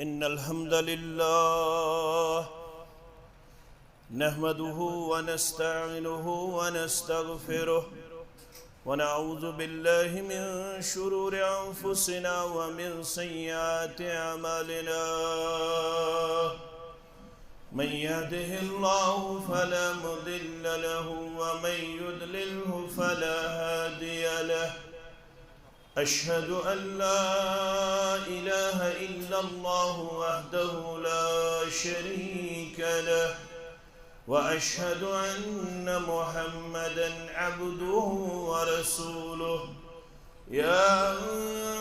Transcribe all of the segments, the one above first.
إن الحمد لله نحمده ونستعينه ونستغفره ونعوذ بالله من شرور أنفسنا ومن سيئات أعمالنا من يهده الله فلا مضل له ومن يضلله فلا هادي له أشهد أن لا إله إلا الله وحده لا شريك له وأشهد أن محمدا عبده ورسوله يا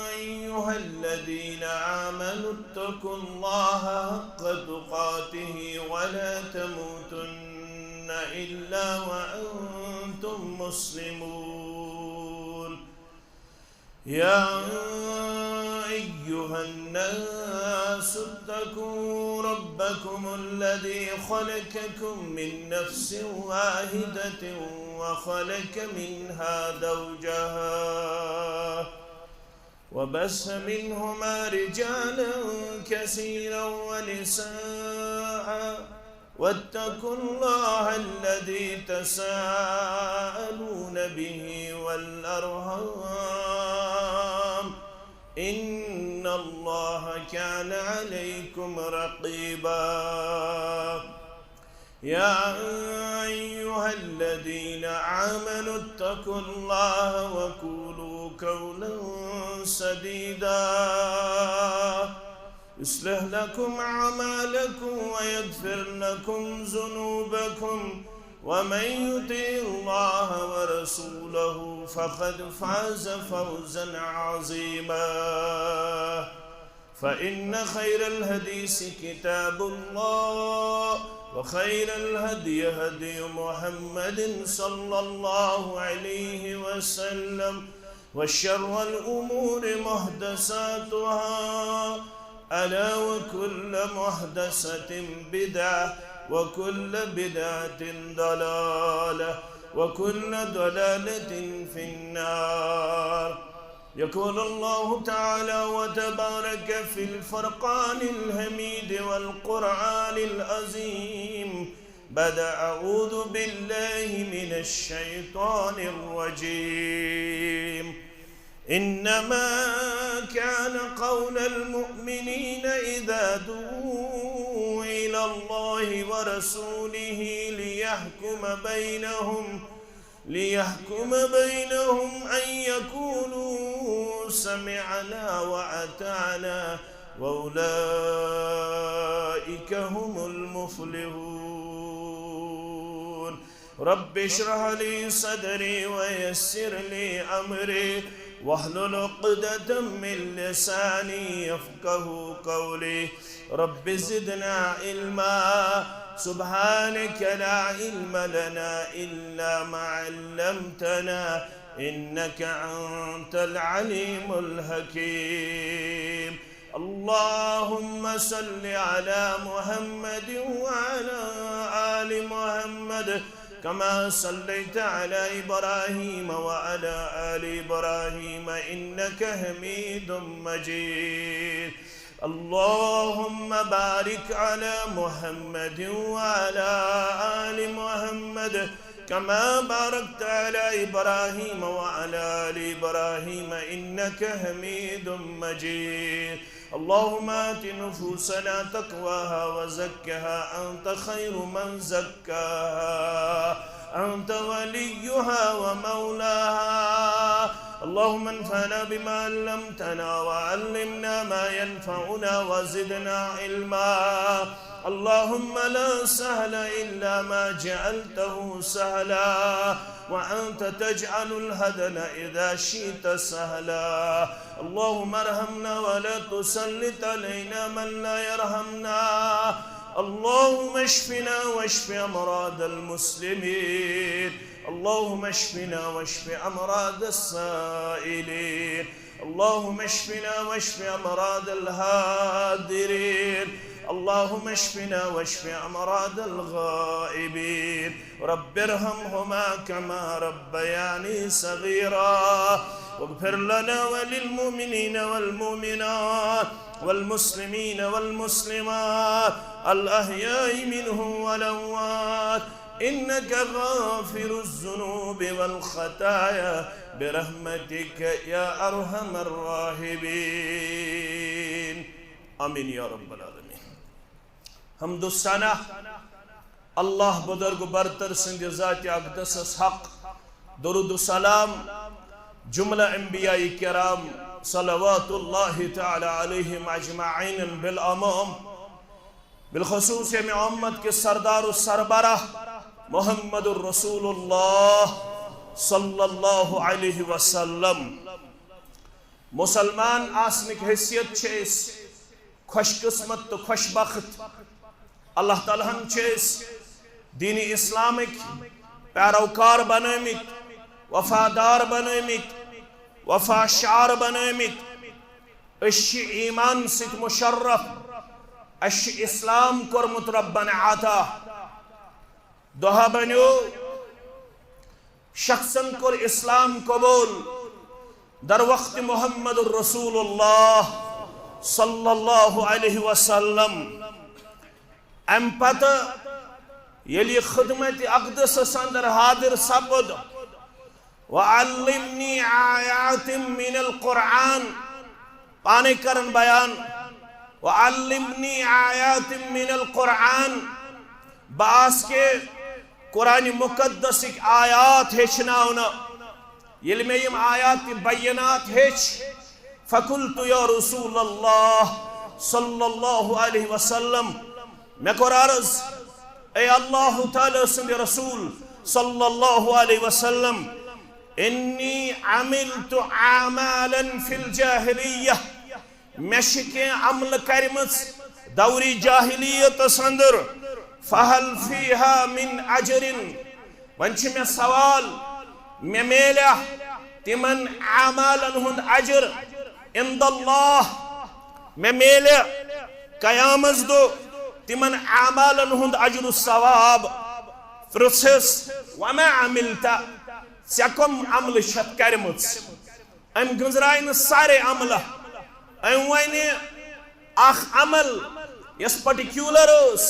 أيها الذين آمنوا اتقوا الله حق تقاته ولا تموتن إلا وأنتم مسلمون يا أيها الناس اتقوا ربكم الذي خلقكم من نفس واحدة وخلق منها زوجها وبث منهما رجالا كثيرا ونساء واتقوا الله الذي تساءلون به والأرحام إن الله كان عليكم رقيبا يا أيها الذين آمنوا اتقوا الله وقولوا قولا سديدا يصلح لكم أعمالكم ويغفر لكم ذنوبكم ومن يطع الله ورسوله فقد فاز فوزا عظيما فإن خير الحديث كتاب الله وخير الهدي هدي محمد صلى الله عليه وسلم وشر الأمور محدثاتها ألا وكل محدثة بدعة وكل بدعة ضلالة وكل ضلالة في النار يقول الله تعالى وتبارك في الفرقان الحميد والقرآن العظيم بعد أعوذ بالله من الشيطان الرجيم إنما كان قول المؤمنين إذا دعوا إلى الله ورسوله ليحكم بينهم أن يقولوا سمعنا وأطعنا وأولئك هم المفلحون رب اشرح لي صدري ويسر لي أمري واحلل عقدة من لساني يفقه قولي رب زدنا علما سبحانك لا علم لنا إلا ما علمتنا إنك أنت العليم الحكيم اللهم صل على محمد وعلى آل محمد كما صليت على إبراهيم وعلى آل إبراهيم إنك حميد مجيد اللهم بارك على محمد وعلى آل محمد كما باركت على إبراهيم وعلى آل إبراهيم إنك حميد مجيد اللهم آت نفوسنا تقواها وزكها أنت خير من زكاها أنت وليها ومولاها اللهم انفعنا بما علمتنا وعلمنا ما ينفعنا وزدنا علما اللهم لا سهل إلا ما جعلته سهلا وأنت تجعل الهدن إذا شئت سهلا اللهم ارحمنا ولا تسلط علينا من لا يرحمنا اللهم اشفنا واشف أمراض المسلمين اللهم اشفنا واشف أمراض السائلين اللهم اشفنا واشف أمراض الهادرين اللهم اشفنا واشف أمراض الغائبين رب ارحمهما كما ربياني صغيرا واغفر لنا وللمؤمنين والمؤمنات والمسلمين والمسلمات الأحياء منهم والأموات إنك غافر الذنوب والخطايا برحمتك يا أرحم الراحمين آمين يا رب العالمين حمد السنة الله بزرگ برتر سند ذات اقدس حق درود السلام جملہ انبیاء کرام صلوات اللہ تعالی علیہم اجمعین بالامام بالخصوص میں امت کے سردار السربراہ محمد الرسول اللہ صلی اللہ علیہ وسلم مسلمان آسنک حیثیت چیس خوش قسمت تو خوش بخت اللہ تعالیٰ ہم چیس دین اسلامک پیروکار بنامت وفادار بنامت وفاشار بنامت اشی ایمان ست مشرف اشی اسلام کرمت ربنا عطا دوہا بنیو شخصاً کر اسلام قبول در وقت محمد الرسول اللہ صلی اللہ علیہ وسلم ام پتہ یلی خدمت اقدس سندر حاضر سپد وعلمنی آیات من القرآن پانے کرن بیان وعلمنی آیات من القرآن باس کے قرآن مقدس ایک آیات ہیچناؤنا یلی میں یم آیات بینات ہیچ فقلت یا رسول اللہ صلی اللہ علیہ وسلم میں قرارز اے اللہ تعالیٰ سند رسول صلی اللہ علیہ وسلم انی عملت اعمالا فی الجاہلیہ میں شکیں عمل کرمت دوری جاہلیت سندر فہل فیہا من اجر ونچ میں سوال میں میلہ تمن اعمالا ہند اجر عند اللہ میں میلہ قیامت دو تمن اعمالا ہند اجر الثواب فرسس وما عملتا سیکم عمل شت کرمت ام گنزرائن سارے عملہ ام وائنی اخ عمل یس پرٹیکیولر اس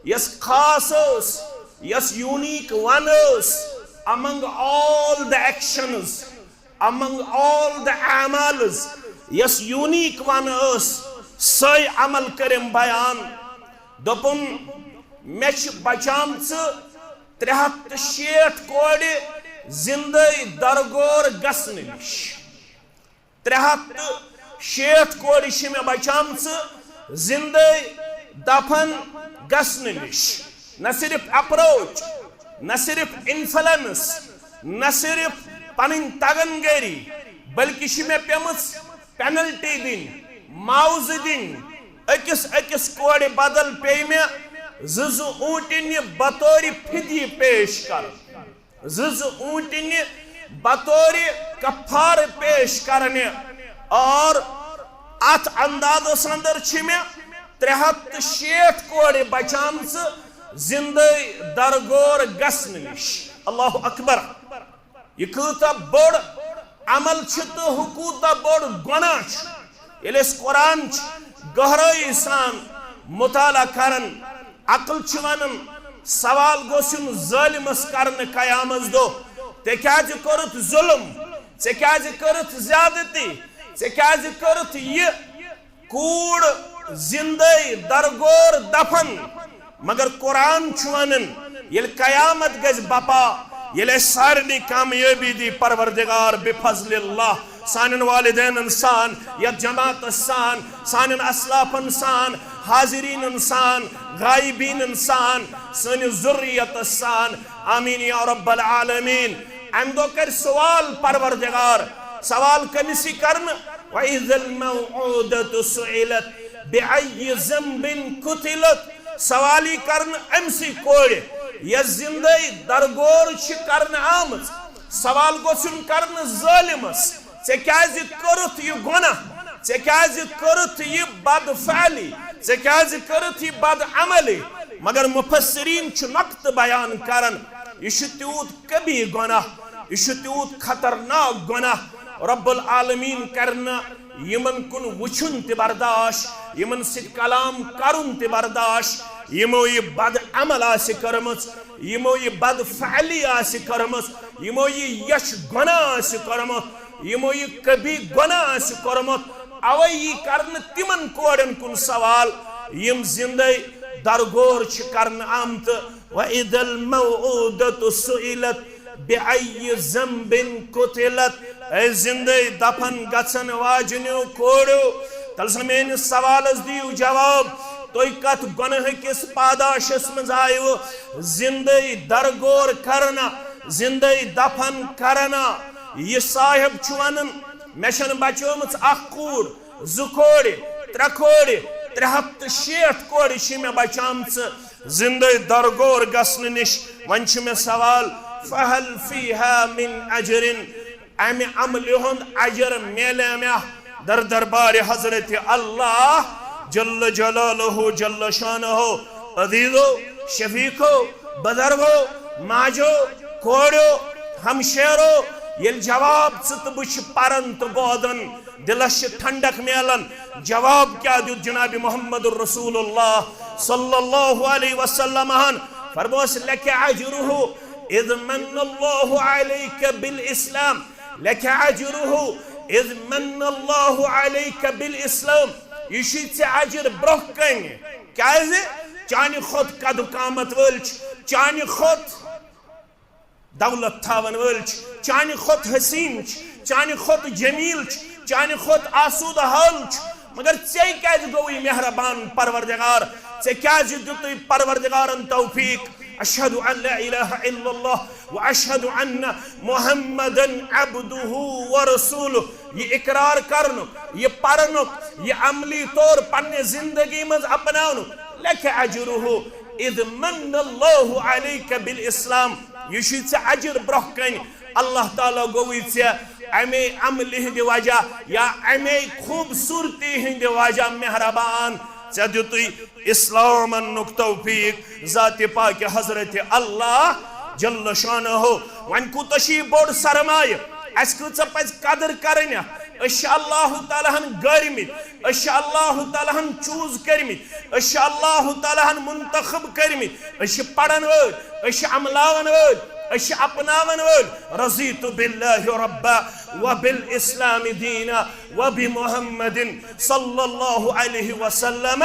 یس خاص is yes unique one is among all the actions among all the amals yes unique one is say amal karim bayan dopun mech bacham 360 kodi zindai dargor gasne nish 360 kodi shime bacham zindai dafan gasne nish na sirf approach न सिर्फ influence न सिर्फ पनिन तगनगरी बल्कि शिमे पेमस penalty दिन माउज दिन अकिस कोड़े बदल पे में जज ऊंटिन बतौरी फिदी पेश कर जज ऊंटिन बतौरी कफार पेश करने और अत अंदाज अंदर छिमे 360 कोड़े बचाम जिंदगी दरगोर गसन निश अल्लाह अकबर ये कूता बड़ अमल तो हुकूता बड़ गुनाह ये कुरान गहराई सान मुताला करन अकल वनन सवाल गोसिन जालिमस करन कयामत दो ते क्याज करत जुल्म ते क्याज करत ज्यादती ते क्याज करत ये कूड़ जिंदगी दरगोर दफन मगर कुरान चुवानन ये कयामत गज बपा ये सारनी कामयाबी दी परवरदिगार बिफज़लिल्लाह सानन वालिदैन इंसान या जमात इंसान सानन असलाफ इंसान हाजिरीन इंसान गायबीन इंसान सन ज़ुर्रियत इंसान आमीन या रब्बल आलमीन हम दो कर सवाल परवरदिगार सवाल कमिसी करन व इज़ल मौऊदतु सुइलत बिअय्यि ज़ंबिन कुतिलत सवाली करन अमसी कोड़े यह जिंदगी दरगोर करन आमज सवाल गोसिन करन जालिमस चे क्याज करत ये गुनाह चे क्याज करत ये बदफअली चे क्याज करत ये बद अमली मगर मुफस्सिरीन च नक्त बयान करन ये तूत कभी गुनाह ये तूत खतरनाक गुनाह रब्बुल आलमीन करना यमन कुन वुचुन ते बर्दाश्त यमन सित कलाम करुन ते बर्दाश्त यमो ये बद अमल आसे करमस यमो ये बद फअली आसे करमस यमो ये यश गुनाह आसे करमस यमो ये कभी गुनाह आसे करमस अवै ये करन तिमन कोडन कुन सवाल यम जिंदे दरगोर छ करन आमत व इदल मौऊदतु सुइलत बिअय्यि ज़ंबिन कुतिलत ए जिंदे दफन गसन वाजन्यो कोड़ो तलसन मेन सवालस दियो जवाब तोय कत गुनाह किस पादाशस मज आयो जिंदे दरगोर करना जिंदे दफन करना ये साहिब छुवनन मेशन बचोमच अखूर जुकोड़ त्रकोड़ 360 कोड़ मे बचामच जिंदे दरगोर गसन निश वन मे सवाल फहल फीहा मिन अजरिन अमे अमल हुंद अजर मेले में दर दरबार हजरत अल्लाह जल्ल जलालहु जल्ल शानहु अजीजो शफीको बदरगो माजो कोड़ो हमशेरो ये जवाब सत बुश परन तो गोदन दिलश ठंडक मेलन जवाब क्या दु जनाब मोहम्मद रसूलुल्लाह सल्लल्लाहु अलैहि वसल्लम फरमोस लक अजरुहु इज़ मन्नल्लाहु अलैका बिल इस्लाम लक अजरुहु इज़ मन्नल्लाहु अलैका बिल इस्लाम ये अजर ब्रोह कन क्या चानि खुद कद कामत वल चानि खुद दौलत थावन वल चानि खुद हसीन चानि खुद जमील चानि खुद आसूद हाल मगर चे क्या गो मेहरबान परवरदिगार चे क्या दुत परवरदिगारन तौफीक अशहदु अन ला इलाहा इल्लल्लाह व अशहदु अन्न मुहम्मदन अब्दुहु व रसूलुहु ये इकरार करन ये परन ये अमली तौर पन्ने जिंदगी मज अपनाउन लक अजरुहु इद मन्नल्लाहु अलैका बिल इस्लाम ये अजर ब्रोह कन अल्लाह ताला गोवी अमे अमल हिंद वजह या अमे खूबसूरती हिंद वजह मेहरबान चे दुत इस्लाम तौफीक जात पाक हजरत अल्लाह जल्ल शानहु वन कुतशी बोड़ सरमाय अस कच पज कदर करन अल्लाह ताला गरमित अल्लाह ताला चूज करमित अल्लाह ताला मुंतखब करमित पढ़न वल अमलावन वल अपनावन वल रज़ीतु बिल्लाहि रब्बा व बिल इस्लाम दीना व बि मुहम्मदिन सल्लल्लाहु अलैहि वसल्लम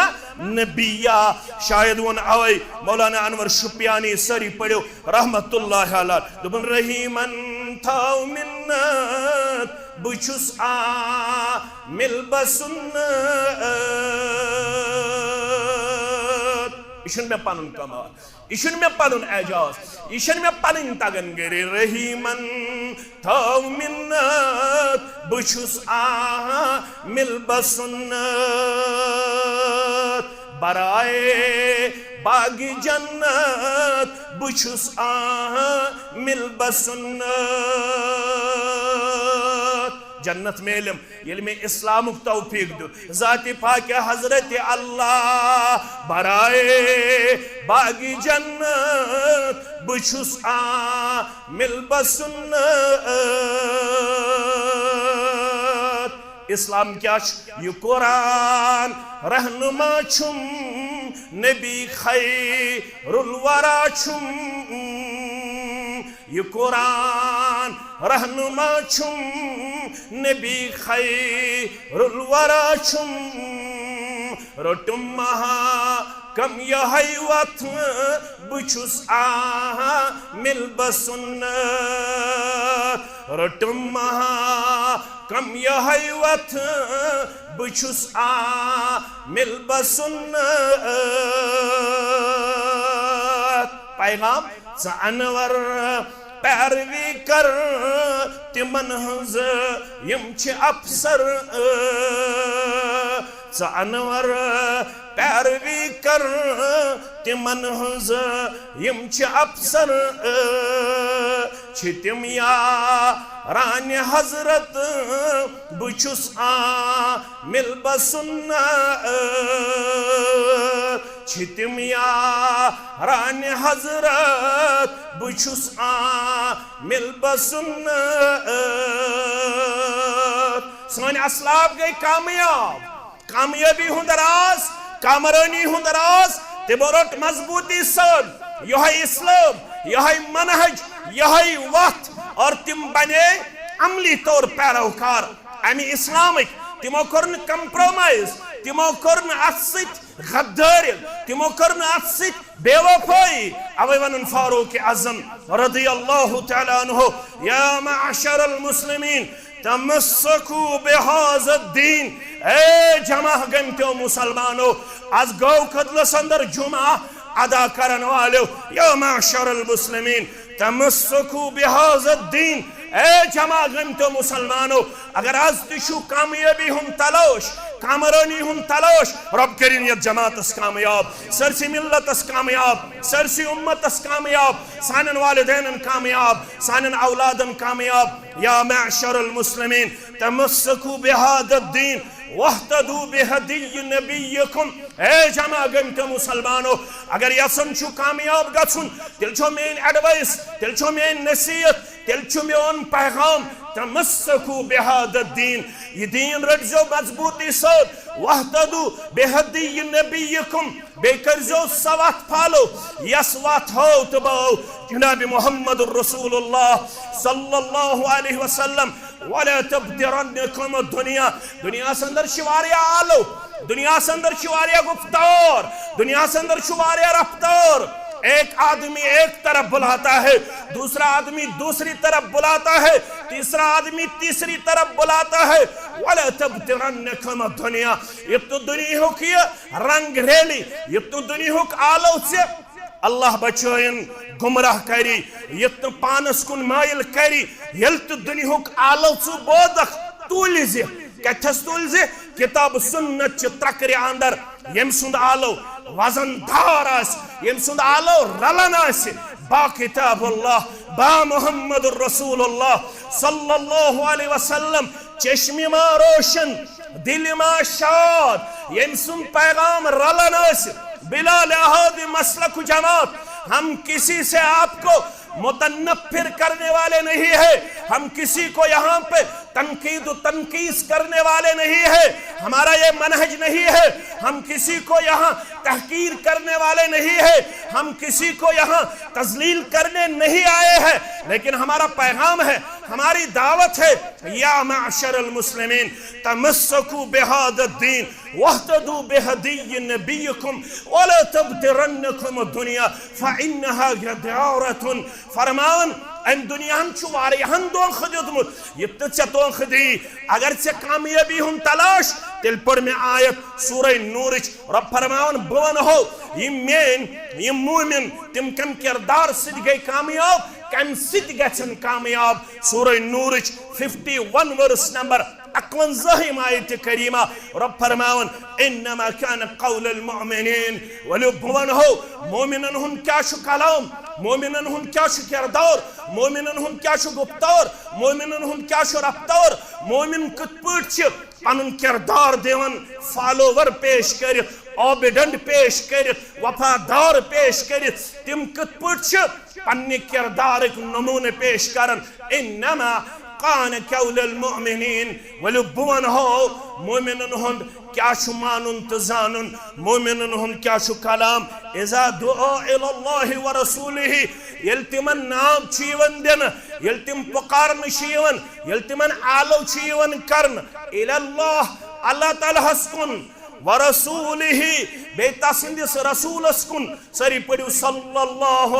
नबिया शायद वन अवै मौलाना अनवर शुपियानी सरी पढ़ो रहमतुल्लाहि अलैह दुबन रहीमन थाउ मिन्नत बुछुस आ मिल बसुन्नत इशन में पनुन कमाल इशन में पनुन एजाज इशन में पनुन तगन गिरी रहीमन थाउ मिन्नत बुछुस आ मिल बसुन्नत बराए बागी जन्नत बुछुस आ मिल बसुन्नत जन्नत मेलम ये में इस्लाम तौफीक दु जाति पाक हजरत अल्लाह बराए बागी जन्नत बुछुस आ मिल बसुन्नत इस्लाम क्या ये कुरान रहनुमा छुम नबी खैरुल वरा छुम ये कुरान रहनुमा छुम नबी खैरुल वरा छुम रोटुम महा कम यह वत बुछुस आ मिल बसुन्नत रोटुम महा कम यह वत बुछुस आ मिल बसुन्नत पैगाम अनवर पैरवी कर तिमन हज यम अफसर अनवर पैरवी कर तिमन हज यम अफसर तिम या रान हजरत बुछुस आ मिल बसुन्नत छितिम या रान हजरत बुछुस आ मिल बसुन्नत सन असलाफ गई कामयाब, कामयाबी हुंद राज, कामरानी हुंद राज तिमो रोट मजबूती सन यह इस्लाम, यह मनहज, यह वक्त और तिम बने अमली तौर पैरोकार अमी इस्लामिक। तिमो कर कंप्रोमाइज, तिमो कर गद्दारी, तिमो कर बेवफाई। अवे वन फारूक आजम रदियल्लाहु तआला अन्हु या माशरल मुस्लिमीन तमस्सकू बिहाज़द्दीन, ए जमा गमतो मुसलमानो आज गौ कदलस अंदर जुमा अदा करने वाले या माशरल मुस्लिमीन तमस्सकू बिहाज़द्दीन, ए जमा गमतो मुसलमानो अगर आज तिशु कामयाबी हम तलाश, कामरानी हम तलाश, रब करीन यत जमातस कामयाब, सरसी मिल्लतस कामयाब, सरसी उम्मतस कामयाब, सानन वालिदैन कामयाब, सानन औलादन कामयाब। या माशरल मुस्लिमीन तमस्सकू बिहाज़द्दीन वहतदू बिहदी नबियकुम, ए जमा गमतो मुसलमानो अगर यसन छु कामयाब गछुन तिल छो मेन एडवाइस, तिल छो मेन नसीहत, तिल छु मेन पैगाम तमस्सकू बिहाज़द्दीन, ये दीन रखजो मजबूती से, वहतदू बिहदी नबियकुम, बेकरजो सवात फालो यस वात हो तबाओ जनाब मुहम्मद रसूलुल्लाह सल्लल्लाहु अलैहि वसल्लम वला तब्दिरन्नकुम दुनिया, दुनिया से अंदर शिवारिया आलो, दुनिया से अंदर शिवारिया गुफ्तार, दुनिया से अंदर शिवारिया रफ्तार। एक आदमी एक तरफ बुलाता है, दूसरा आदमी दूसरी तरफ बुलाता है, तीसरा आदमी तीसरी तरफ बुलाता है। वला तब्दिरन्नकुम दुनिया, ये तो दुनिया की रंग रेली, ये तो दुनिया के आलो से अल्लाह बचोयन गुमराह करी, ये तो पानस कुन माइल करी, यल तो दुनिया के आलो से बोदख तूलिजे, कथस तूलिजे किताब सुन्नत चित्रकरी अंदर यम सुंद आलो वजनदार आस, यम सुंद आलो रलन आस, बा किताब अल्लाह, बा मुहम्मद रसूलुल्लाह सल्लल्लाहु अलैहि वसल्लम, चश्मे मा रोशन, दिल मा शाद, यम सुंद पैगाम रलन आस, बिला लिहाज मसलक जमात। हम किसी से आपको मुतनफ्फिर करने वाले नहीं है, हम किसी को यहाँ पे तनकीद तनकीस करने वाले नहीं है, हमारा ये मनहज नहीं है। हम किसी को यहाँ तहकीर करने वाले नहीं है, हम किसी को यहाँ तजलील करने नहीं आए हैं, लेकिन हमारा पैगाम है, हमारी दावत है। या माशरल मुस्लिमीन तमस्सकू बिहाज़द्दीन वहतदू बिहदी नबियकुम वला तब्दिरन्नकुम दुनिया फइन्नहा गदारतुन, फरमान अम दुनियान छु वारियाहन दोख दियुतमुत, ये तो चे दोख दी। अगर चे कामयाबी हुन तलाश तिल पर में आयत सूरह नूरिच रब फरमान बवन हो ये मेन ये मोमिन तिम कम किरदार सिद गई कामयाब, कम सिद गछन कामयाब। सूरह नूरिच 51 वर्स नंबर 51 आयत करीमा रब फरमान इन्नमा कान कौलुल मुमिनीन, वलो बवन हो मोमिनन हुन क्या छु कलाम, मोमिनन हुन क्या छु किरदार, मोमिनन हुन क्या छु गुफ्तार, मोमिनन हुन क्या छु रफ्तार। मोमिन कत पट छ पनुन किरदार देवन फॉलोवर पेश कर, ओबिडेंट पेश कर, वफादार पेश कर, तिम कत पट छ पन्ने किरदार एक नमूने पेश करन। इन्नमा कान कौलुल मुमिनीन, वलो बवन हो मोमिनन हुन क्या छु मानुन तो जानुन, मोमिनन हुन क्या छु कलाम। इज़ा दुआ इलल्लाहि व रसूलिहि, यल तिमन नाम छीवन दिन, यल तिम पुकारन छीवन, यल तिमन आलो छीवन करन इलल्लाह अल्लाह ताला हस्कुन व रसूलिहि बेतासिंदिस रसूलस्कुन सरी पड़ियो सल्लल्लाहु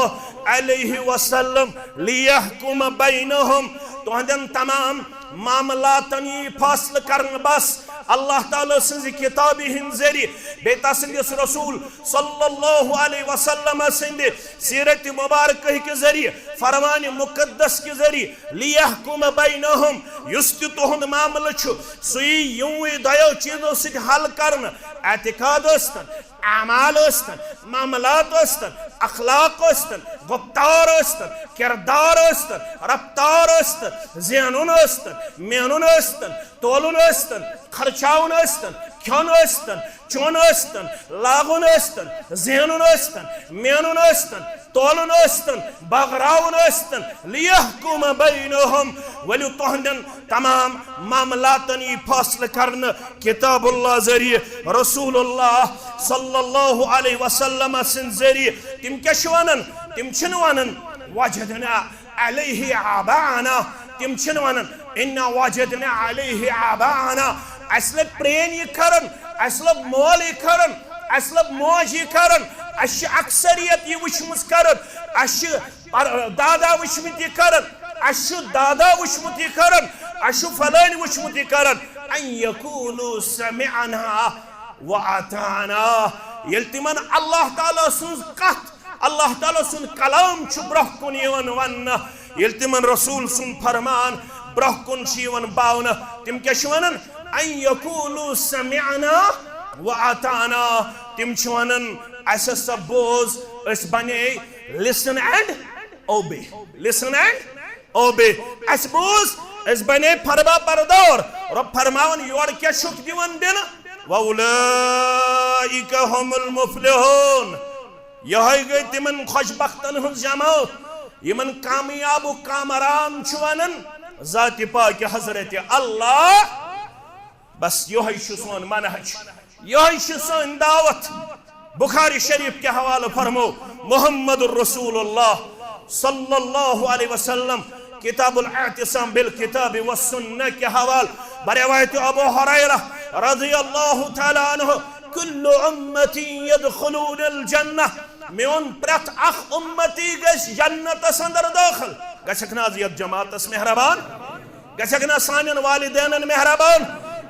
अलैहि वसल्लम लियहकुम बैनहुम, तुहदन तमाम मामलातन ये फैसला करन बस अल्लाह ताला सिंज किताबी हिंद जरिए बेता सिंदिस रसूल सल्लल्लाहु अलैहि वसल्लम सिंदे सीरत मुबारक के जरिए फरमान मुकद्दस के जरिए लियहकुम बैनहुम, युस्त तुहद मामला छु सुई यूं दयो चीजों से हल करन, एतिकाद अस्तन, अमाल अस्तन, मामलात अस्तन, अखलाक अस्तन, गुफ्तार अस्तन, किरदार अस्तन, रफ्तार अस्तन, ज़हनुन अस्तन, मेनुन अस्तन, तोलुन अस्तन, खर्चाउन अस्तन, ख्योन अस्तन, चोन अस्तन, लागुन अस्तन, ज़हनुन अस्तन, मेनुन अस्तन, तोलन बगरावन लियहकुम बैनहुम वलु तोहंदन तमाम मामलातन यी फैसला करन किताबुल्लाह जरिए रसूलुल्लाह सल्लल्लाहु अलैहि वसल्लम सिन जरिए तिम क्या वनन तिम छिन वनन वजदना अलैहि आबाना तिम छिन वनन इन्ना वजदना अलैहि आबाना असले प्रेन यी करन असले मोल यी करन असले मोज यी करन अश अक्सरियत यी वुचमस करन अश दादा वुचमत यी करन अश दादा वुचमत यी करन अश फलान वुचमत यी करन अन यकूलु समिअना व अताना यल तिमन अल्लाह ताला सुन कथ अल्लाह ताला सुन कलाम छु ब्रह कुन यवन वन यल तिमन रसूल सुन फरमान ब्रह कुन छु यवन बावन तिम क्या छु वनन अन यकूलु समिअना व अताना तिम छु वनन ऐसा सब बोझ इस बने listen and obey ऐस बोझ इस बने फरमा परदौर रब फरमावन योर क्या शुक दिवन दिन वउलाइका हुमुल मुफ्लिहून यही गई तिमन खुशबख्तन हुन जमात यमन कामयाब कामरान छु वनन जाति पाक हजरत अल्लाह बस यही छु सोन मनहज यही छु सोन दावत बुखारी शरीफ के हवाले फरमो मुहम्मदुर रसूलुल्लाह सल्लल्लाहु अलैहि वसल्लम किताबुल इतिसाम बिल किताब व सुन्नह के हवाले बरिवायत अबू हुरैरा रज़ियल्लाहु तआला अन्हु कुल्लु उम्मती यदखुलूनल जन्नह मेन प्रत अख उम्मती गस जन्नत अंदर दाखिल गछकना जियत जमातस मेहरबान गछकना सानन वालिदैन मेहरबान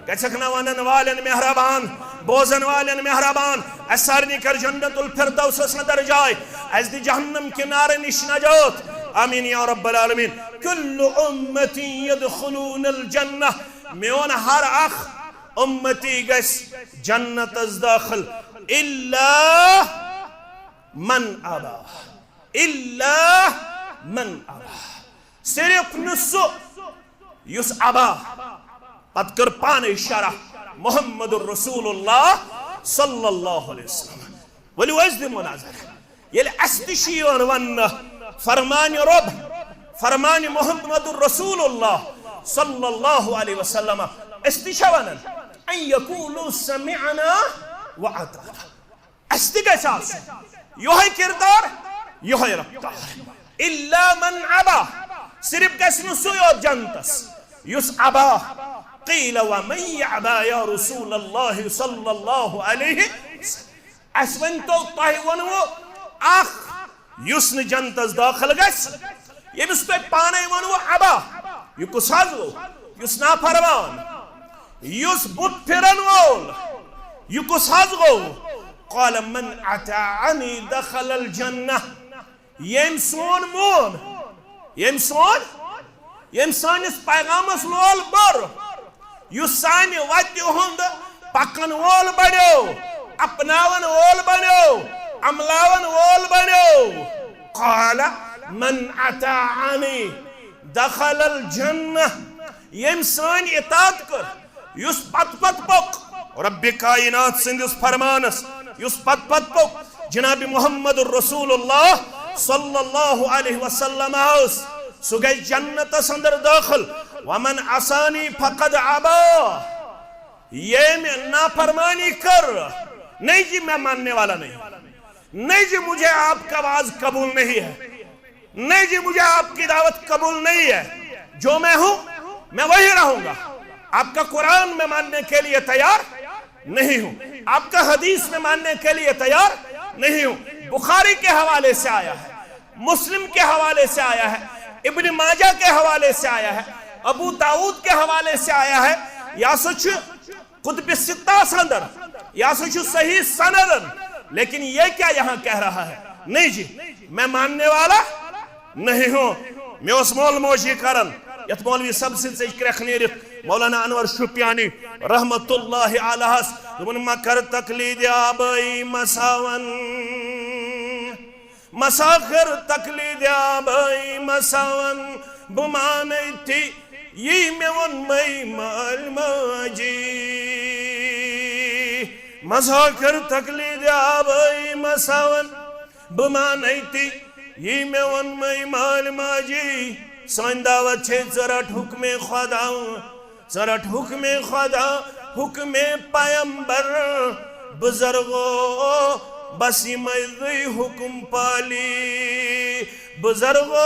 गछकना वनन वालन मेहरबान बोजन वालन मेहरबान असरनी कर जन्नतुल फिरदौस अंदर जाए अज दी जहन्नम किनारे निश नजात आमीन या रब्बल आलमीन कुल्लु उम्मती यदखुलूनल जन्नह मेन हर अख उम्मती गस जन्नत दाखिल इल्ला मन अबा सिर्फ नुसु युस अबा पत कर पान इशारा मुहम्मदुर रसूलुल्लाह सल्लल्लाहु अलैहि वसल्लम वली वजद मुनाजर ये अस्तिशी वन फरमान रब फरमान मुहम्मदुर रसूलुल्लाह सल्लल्लाहु अलैहि वसल्लम अस्तिशवन अन यकूलु समिअना व अताना अस्तिगसास योही किरदार योही रफ्तार इल्ला मन अबा सिर्फ कसनु सुयो जनतस युस अबा क़ील व मन यअबा या रसूलल्लाह सल्लल्लाहु अलैहि असवन तो तह वनो अख युस न जनतस दाखिल गस यमिस तो पाने वनो अबा यु कुसाज युस ना फरमान युस बुत फिरन वोल यु कुसाज गो قال من أطاعني دخل الجنة يمسون مون يمسون اس پیغامس لول بر يساني واتي هند پکن وول بنو اپناون وول بنو عملاون وول بنو قال من أطاعني دخل الجنة يمسون اطاعت کر يس پت پک رب کائنات سندس فرمانس युस पत जनाब मुहम्मद रसूलुल्लाह सल्लल्लाहु अलैहि वसल्लम सु गई जन्नत अंदर दाखिल वमन असानी फकद अबा ये में नाफरमानी कर नहीं जी मैं मानने वाला नहीं जी मुझे आपका आवाज कबूल नहीं है नहीं जी मुझे आपकी दावत कबूल नहीं है जो मैं हूं मैं वही रहूंगा आपका कुरान में मानने के लिए तैयार नहीं हूं आपका हदीस में मानने के लिए तैयार नहीं हूं बुखारी के हवाले से आया है मुस्लिम के हवाले से आया है इब्न माजा के हवाले से आया है अबू दाऊद के हवाले से आया है या सच कुतुब सित्ता अंदर या सच सही सनदन लेकिन ये क्या यहां कह रहा है नहीं जी मैं मानने वाला नहीं हूं मैं उस मोल मोशी करन यत मौलवी सबसे क्रखनीर मौलाना अनवर शुपियानी रहमतुल्लाहि अलैह तुमन मकर तकलीद आबई मसावन मसाखर तकलीद आबई मसावन बुमाने थी ये मेवन मई माल माजी मसाखर तकलीद आबई मसावन बुमाने थी ये में वन में माल माजी सान दावत छे ज़रट हुक्म खुदा ज़रट हुक्म खुदा हुक्म पैगंबर बुजुर्गो बस ये हुक्म पाली बुजुर्गो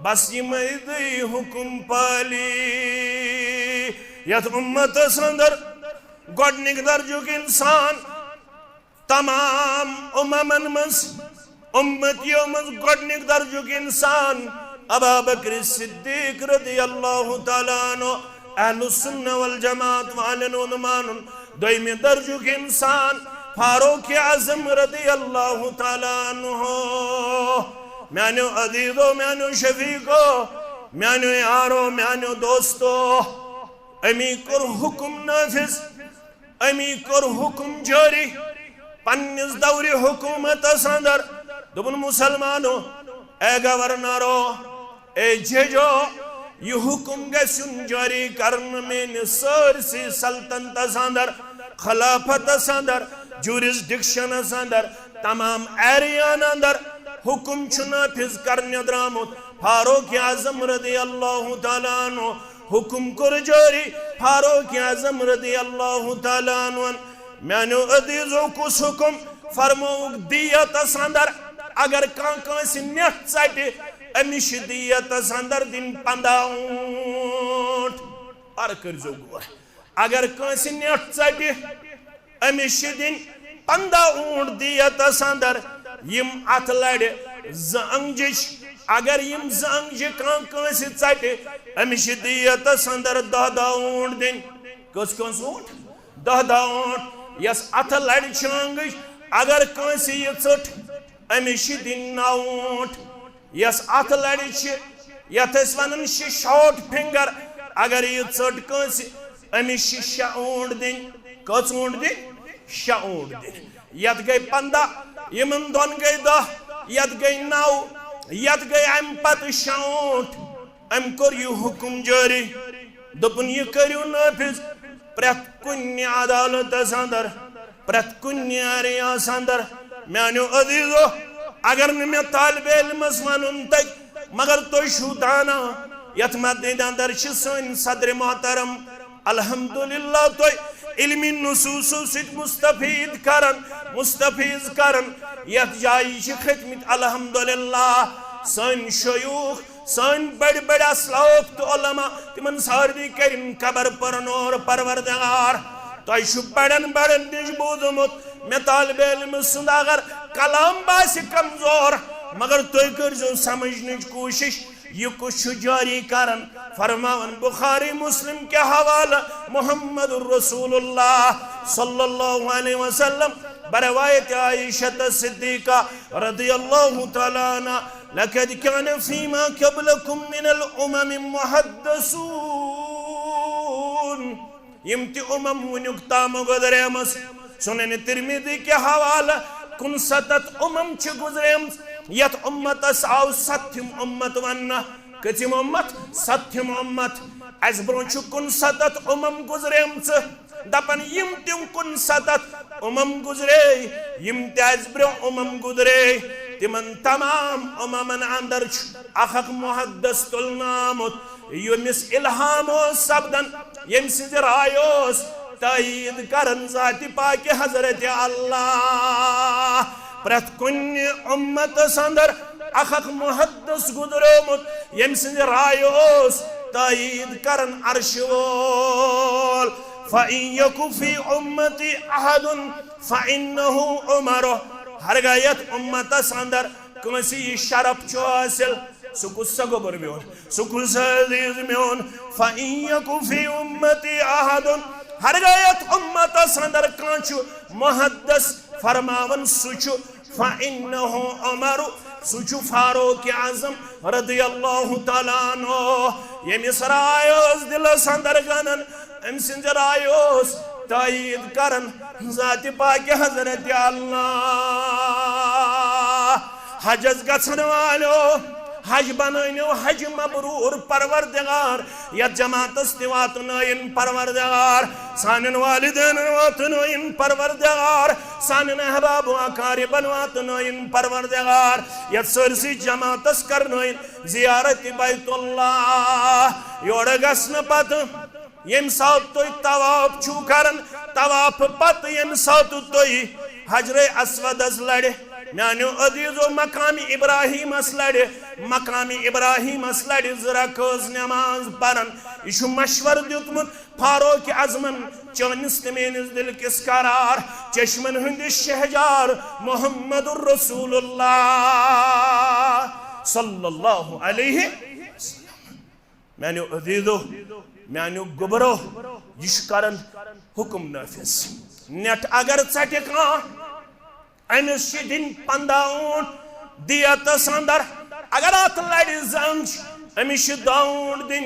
बस ये हुक्म पाली यथ उम्मत अंदर गोडनिक दर्जुक इंसान तमाम उम्मन मस उम्मतियों मस गोडनिक दर्जुक इंसान अबू बकर सिद्दीक रज़ियल्लाहु तआला अन्हु अहलुस सुन्नह वल जमात वालन उन्मानुन दोइमे दर्जुक इंसान फारूक आज़म रज़ियल्लाहु तआला अन्हु म्यानो अजीजो म्यानो शफीको म्यानो यारो म्यानो दोस्तो अमी कर हुक्म नाफिज अमी कर हुक्म जारी पन्निस दौरे हुकूमत अंदर दोपन मुसलमानो ए गवर्नरो ए जजो यह हुक्म गसन जारी करन में सरसी सल्तनत अंदर खिलाफत अंदर जुरिस्डिक्शन अंदर तमाम एरिया अंदर हुक्म नाफिज करने द्रामुत फारूक आज़म रज़ियल्लाहु तआला अन्हु हुक्म कर जारी फारूक आज़म रज़ियल्लाहु तआला अन्हु म्यानो अदीजो कुस हुक्म फरमोक दियत अंदर अगर कांस नेट चटे अमिश दियत अंदर दिन 15 ऊंट और करजो गुआ अगर कांस नेट चटे अमिश दिन 15 ऊंट दियत अंदर यम अत लड़ जंजिश अगर यम जंज कांस चटे अमिश दियत अंदर 10 ऊंट दिन कस ऊंट 10 ऊंट यस अथ लड़ चांग अगर कंस ये चट अमिश दिन 9 ऊंट यस अथ लड़ यथ वन शॉर्ट फिंगर अगर ये चट कंस अमिश 6 ऊंट दिन कस ऊंट दिन 6 ऊंट दिन यथ गई 15 यमन दोन गई 10 यथ गई 9 यथ गई अम पत 6 ऊंट अम कर यह हुक्म जारी दोपन यह करियो नाफिज प्रत कुन्य अदालत अंदर प्रत कुन्य रियास अंदर म्यानो अजीजो अगर मे तालिबे इल्मस वनुन तक मगर तो दाना यथ मस्जिद अंदर सन सदर मोहतरम अल्हम्दुलिल्लाह तो इल्मी नुसूस सित मुस्तफीद करन यथ जाई खतमित अल्हम्दुलिल्लाह सन शयूख सन बड़ बड़ असलाफ तो उलमा तिमन सारदी करिन कबर पर नूर परवरदिगार तो बड़न बड़न निश बोजमुत मे तालिबे इल्म सुंद अगर कलाम बास कमजोर मगर तुम कर समझने कोशिश यह कुछ जारी करन फरमावन बुखारी मुस्लिम के हवाला मुहम्मद रसूलुल्लाह सल्लल्लाहु अलैहि वसल्लम बरवायत आयशा सिद्दीका रज़ियल्लाहु तआला अन्हा लक़द कान फीमा क़ब्लकुम मिनल उमम मुहद्दसून यमति उमम वनुक ताम गुजरेमस सुनन तिरमिज़ी के हवाला 69 उमम छ गुजरेमस यत उम्मतस आव सत्यम उम्मत वन्ना कतिम उम्मत सत्यम उम्मत अस ब्रो 69 उमम गुजरेमस दपन यम तिम 69 उमम गुजरे यम तस ब्रो उमम गुजरे तिमन तमाम उममन अंदर अख मुहद्दस तुलनामुत यमिस इल्हाम सब्दन यम सिज रायोस तायीद करन जाति पाक हजरत अल्लाह प्रत कुन्य उम्मत अंदर अख मुहद्दस गुजरोमुत यम सिज रायोस तायीद करन अर्श वोल फ़इन यकु फी उम्मती अहदुन फ़इन्नहु उमर हर गयत उम्मत अंदर कंसी शरफ हासिल सुकुस गोबर मोन सुकुस अजीज मोन फ़इन यकु फी उम्मती अहदुन हर गयत उम्मत अंदर कांचु मुहद्दस फरमावन सुचु फ़इन्नहु उमर सुचु फारूक आज़म रज़ियल्लाहु तआला अन्हु यमिस रायोस दिलस अंदर गनन अम सिंज रायोस तायीद करन जाति पाक हजरत अल्लाह हजस गछन वालो हज बनयो हज मबरूर परवरदिगार या जमातस वातन परवरदिगार सानन वालिदैन वातन परवरदिगार सानन अहबाब अकारिबन वातन परवरदिगार या सरसी जमातस करन जियारत बैतुल्लाह योड़ गसन पत यम सात तुई तवाफ छु करन तवाफ पत यम सात तुई हजरे अस्वदस लड़े मानो अजीजो मकामी इब्राहिमस लड़े मकामी इब्राहिमस लड़े जरा कज नमाज परन यह मशवर दितमुत फारूक आजमन चनिस मेनिस दिल किस करार चश्मन हंदिस शहजार मुहम्मदुर रसूलुल्लाह सल्लल्लाहु अलैहि वसल्लम। मानो अजीजो मानो गुबरो यह करन हुक्म नफिज नेट अगर चटे अमिस दिन 15 ऊंट दियतस अंदर अगर अत लड़ जंग अमिस 2 ऊंट दिन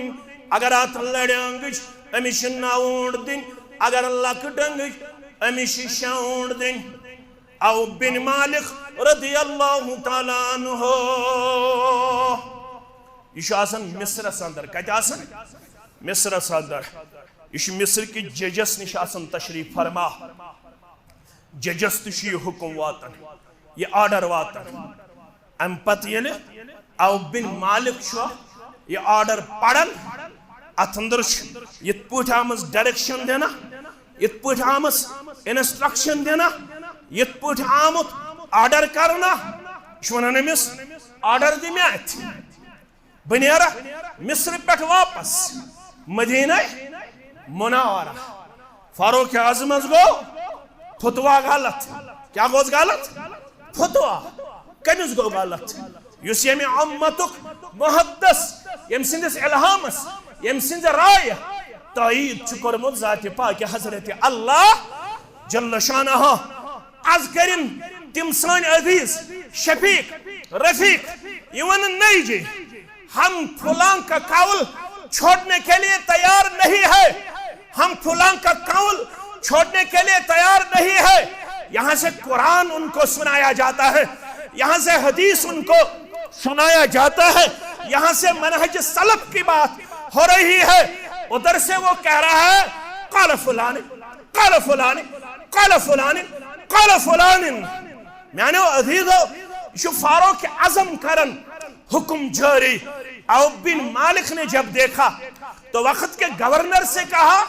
अगर अत लड़ अंगज अमिस 9 ऊंट दिन अगर लकट अंगज अमिस 6 ऊंट दिन औ बिन मालिक रदियल्लाहु ताला अन्हु यह मिस्र अंदर कत मिस्र अंदर यह मिस्र कि जजस निश तशरीफ फरमा जजस तो हुक्म वातन यह आर्डर वातन अम पत औ बिन मालिक यह आर्डर पढ़न अत अंदर ये आम डायरेक्शन देना ये आम इंस्ट्रक्शन देना ये आमुत आर्डर करना वन अमिस आर्डर दि मे अत बह नेरा मिस्र पे वापस मदीना मुनव्वरा फारूक आजम गो फतवा गलत क्या गोस गलत फतवा कमिस गो गलत युस यमे उम्मतुक मुहद्दस यम सिंदस इल्हामस यम सिंद राय तईद छु करमुत जात पाक हजरत अल्लाह जल्ल शानह आज करिन तिम सान अजीज शफीक रफीक इवन नहीं जी हम फलां का कौल छोड़ने के लिए तैयार नहीं है हम फलां का कौल छोड़ने के लिए तैयार नहीं है। यहाँ से कुरान उनको सुनाया जाता है यहाँ से हदीस उनको सुनाया जाता है यहाँ से मनहज सलफ की बात हो रही है उधर से वो कह रहा है काल फलाने काल फलाने काल फलाने काल फलाने मानो अजीजो जो फारूक आजम करन हुक्म जारी औ बिन मालिक ने जब देखा तो वक्त के गवर्नर से कहा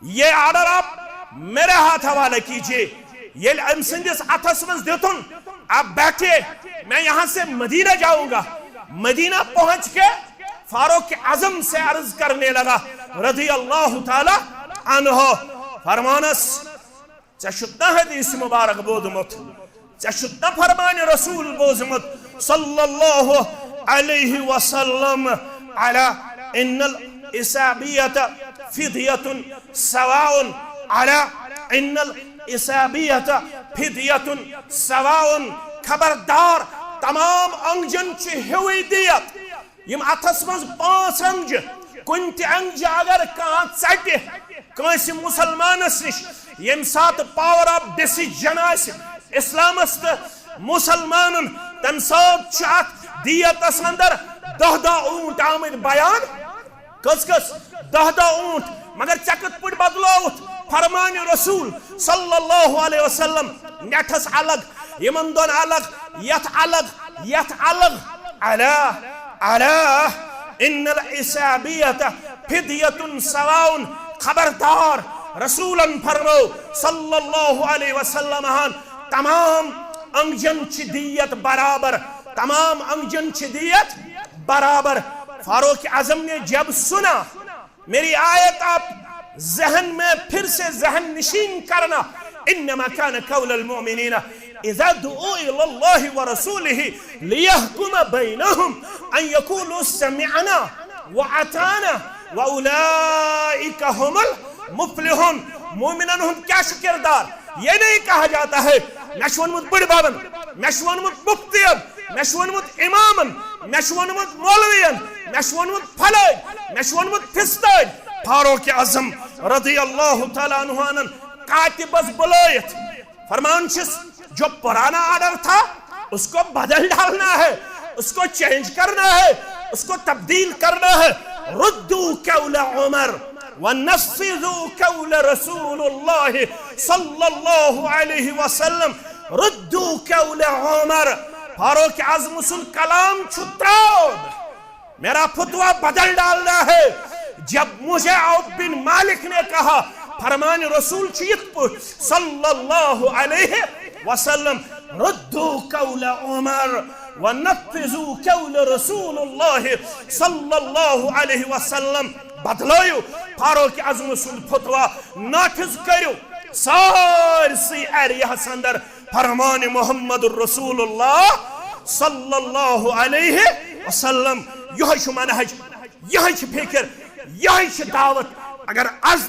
ये आर्डर आप मेरे हाथ हवाले कीजिए ये अमसिंदिस अथस में देतुन आप बैठे मैं यहां से मदीना जाऊंगा मदीना पहुंच के फारूक आजम से अर्ज करने लगा रज़ी अल्लाह ताला अन्हु फरमानस चशुत्ता हदीस मुबारक बोधमुत चशुत्ता फरमान रसूल बोधमुत सल्लल्लाहु अलैहि वसल्लम अला इन्नल इसाबियत फिदियतुन सवाउन अला इन्नल इसाबियत फिदियतुन सवाउन खबरदार तमाम अंगजन च हुई दियत यम अथस मज 5 अंगज कुन त अंगज अगर कां चटे कांस मुसलमानस निश यम सात पावर ऑफ डिसीजन आस इस्लामस त मुसलमानन तम सात चात दियतस अंदर 10 ऊंट आमद बयान कस कस 10 ऊंट मगर चकत पुट बदलोत फरमान रसूल सल्लल्लाहु अलैहि वसल्लम नेठस अलग यमन दोन अलग यथ अलग अला अला इन्नल इसाबियत फिदियतुन सवाउन खबरदार रसूलन फरमो सल्लल्लाहु अलैहि वसल्लम तमाम अंगजन च दियत बराबर तमाम अंगजन च दियत बराबर। फारूक आजम ने जब सुना मेरी आयत आप जहन में फिर से जहन नशीन करना इन्नमा कान कौलुल मुमिनीन इज़ा दुऊ इलल्लाहि व रसूलिहि लियहकुम बैनहुम अन यकूलू समिअना व अताना व उलाइका हुमुल मुफ्लिहून। मोमिनन हुन क्या किरदार ये नहीं कहा जाता है नशवनमुत बड़ बाबन नशवनमुत मुफ्तियन नशवनमुत इमामन नशवनमुत मौलवियन नशवनमुत फलज नशवनमुत फिस्तज। फारूक आजम रज़ियल्लाहु तआला अन्हु कातिबस बुलायत फरमान जो पुराना ऑर्डर था उसको बदल डालना है उसको चेंज करना है, उसको तब्दील करना है। रुद्दू कौल उमर व नफ़िज़ू कौल रसूलुल्लाह सल्लल्लाहु अलैहि वसल्लम। रुद्दू कौल उमर, फारूक आज़म उल कलाम छुत्राद, मेरा फतवा बदल डालना है। जब मुझे औफ बिन मालिक ने कहा फरमान रसूल सल्लल्लाहु अलैहि वसल्लम, रुद्दू कौल उमर व नफ़िज़ू कौल रसूलुल्लाह सल्लल्लाहु अलैहि वसल्लम, बदलायो फारूक आज़म उल फतवा नाफिज करो सारसी एरियास अंदर फरमान मोहम्मद रसूलुल्लाह सल्लल्लाहु अलैहि वसल्लम। यह मनहज, यह फिक्र, यह दावत। अगर आज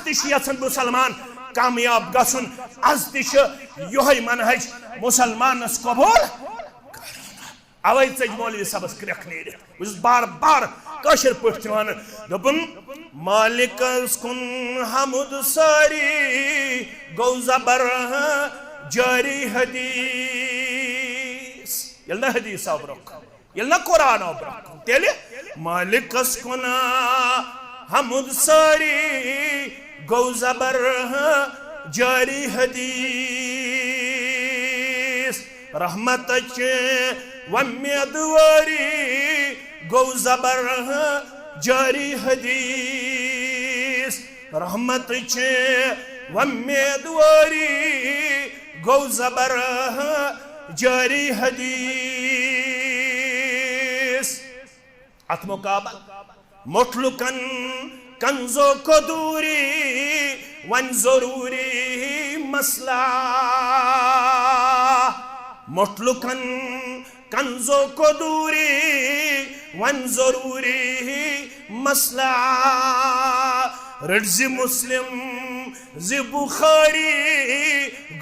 तन मुसलमान कामयाब गसन, आज तह मनहज मुसलमानस कबूल। अवै चज मौलवी सबस क्रख नीर बार बार कशर पठ वन दोपन मालिकस कुन हमद सारी गौ जबर जारी हदीस। यल्ला हदीस आव ब्रोक, यल्ला कुरान आव ब्रोक, तेले मालिकस कुन हमद सारी गौ जबर जारी हदीस। रहमत वम्यदवारी गौ जबर जारी हदीस। रहमत वम्यदवारी गौ जबर जारी हदीस। अत मुकाबल मुतलकन कंजो को दूरी वन जरूरी मसला। मुतलकन कंजो को दूरी वन जरूरी मसला। रज़ मुस्लिम ज़ बुखारी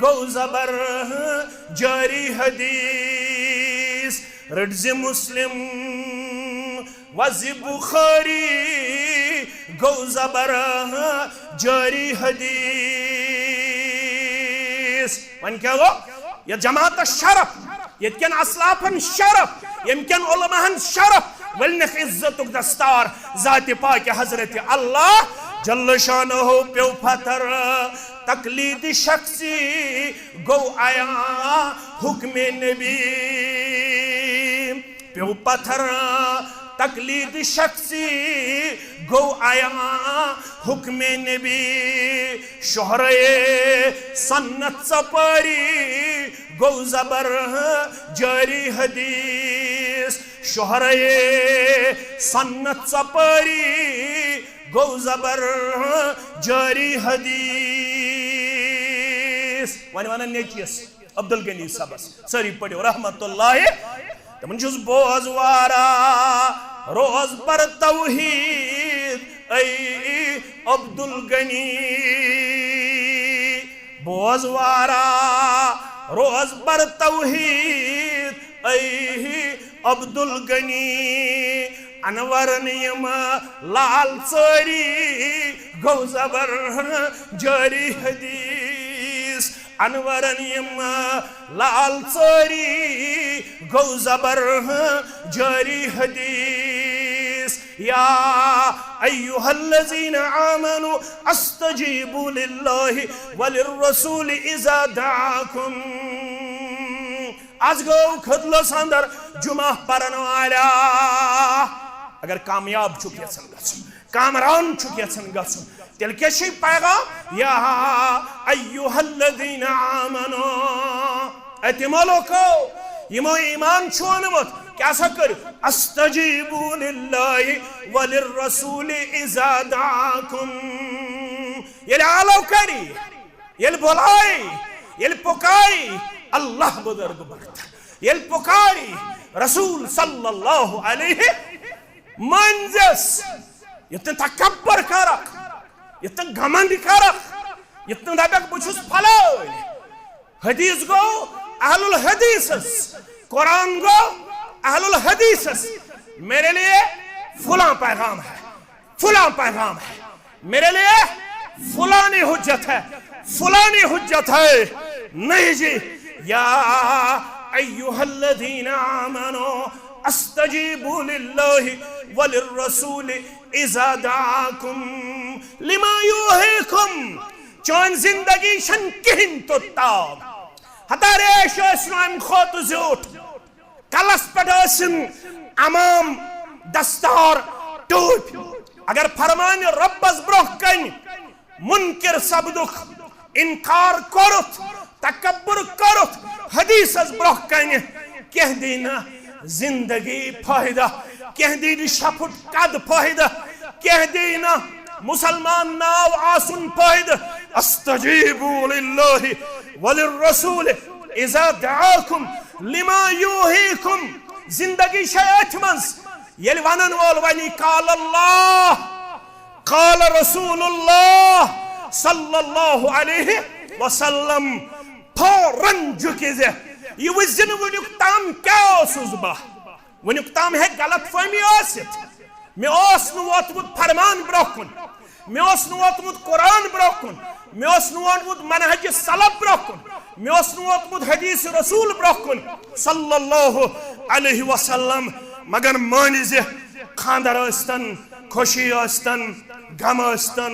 गौ जबर जारी हदीस। रज़ मुस्लिम वज़ बुखारी गौ जबर जारी हदीस। वन क्या गो ये जमात शरफ, यन असलाफन शरफ, यमकन उलमाहन शरफ, वलनख इज्जतुक दस्तार ज़ात पाक हजरत अल्लाह जल्ल शानहु प्यो फतर। तकलीद शख्सी गौ आया हुक्म नबी। प्यो पत्थर तकलीद शख्सी गौ आया हुक्म नबी। शोहरे सन्नत सपारी गौ जबर जारी हदीस। शोहरे सन्नत सपारी गौ जबर जारी हदीस। वन वन नेचियस अब्दुल गनी सबस सरी पढ़ो रहमतुल्लाह। तमन जुज बोजवारा रोज पर तौहीद ऐ अब्दुल गनी। बोजवारा रोज पर तौहीद ऐ अब्दुल गनी। अनवर नियम लाल चोरी गौ जबर जारी हदीस। अनवर नियम लाल चोरी गौ जबर जारी हदीस। या अय्युहल्लज़ीना आमनु अस्तजीबु लिल्लाहि वलिर्रसूल इज़ा दाअकुम। आज गो खदलो संदर जुमा परन वाला अगर कामयाब चुके कामरान चुके तेल क्या पैगाम या अय्युहल्लज़ीना आमनु अतिमो लोको यमो ईमान छोनमत क्या सा कर अस्तजीबु लिल्लाहि वलिर्रसूल इज़ा दाअकुम। ये आलो करी ये बुलाई ये पुकारी अल्लाह बुजुर्ग बढ़ता। ये पुकारी रसूल सल्लल्लाहु अलैहि मंजस यतन तकब्बर करक यतन घमंड करक यतन दबक बुझुस फलाय। हदीस गो अहलुल हदीसस, कुरान गो अहलुल हदीसस। मेरे लिए फुला पैगाम है, फुला पैगाम है, मेरे लिए फुलानी हुज्जत है, फुलानी हुज्जत है। नहीं जी। या अय्युहल्लज़ीना आमनु अस्तजीबू लिल्लाहि वलिर्रसूल इज़ा दाअकुम लिमा युहीकुम। चोन जिंदगी शन कहिन तो ताब हतारेश इस्लाम खोत ज़ूट कलस पड़ोसन अमाम दस्तार टूट। अगर फरमान रब्बस ब्रोह कन मुनकिर सबदुख इनकार करुत तकब्बुर करुत हदीसस ब्रोह कन कह दीना जिंदगी फायदा कह दी शफुट कद फायदा कह दीना मुसलमान नाव आसुन फायदा। अस्तजीबू लिल्लाहि वलिर्रसूल इज़ा दआकुम लिमा युहीकुम। जिंदगी शयत मंस येल वनन वोल वनी काल अल्लाह काल रसूलुल्लाह सल्लल्लाहु अलैहि वसल्लम फौरन झुकिज़ ये वजन वनुक ताम क्या ओसुस बह वनुक ताम है गलत फहमी आसित मे ओस नु वोतमुत फरमान ब्रोकुन मे ओस नु वोतमुत कुरान ब्रोकुन मे ओस नु वोतमुत मनहज सलफ ब्रोकुन मे ओस नु वोतमुत हदीस रसूल ब्रोकुन सल्लल्लाहु अलैहि वसल्लम। मगर मानिज खानदार अस्तन खुशी अस्तन गम अस्तन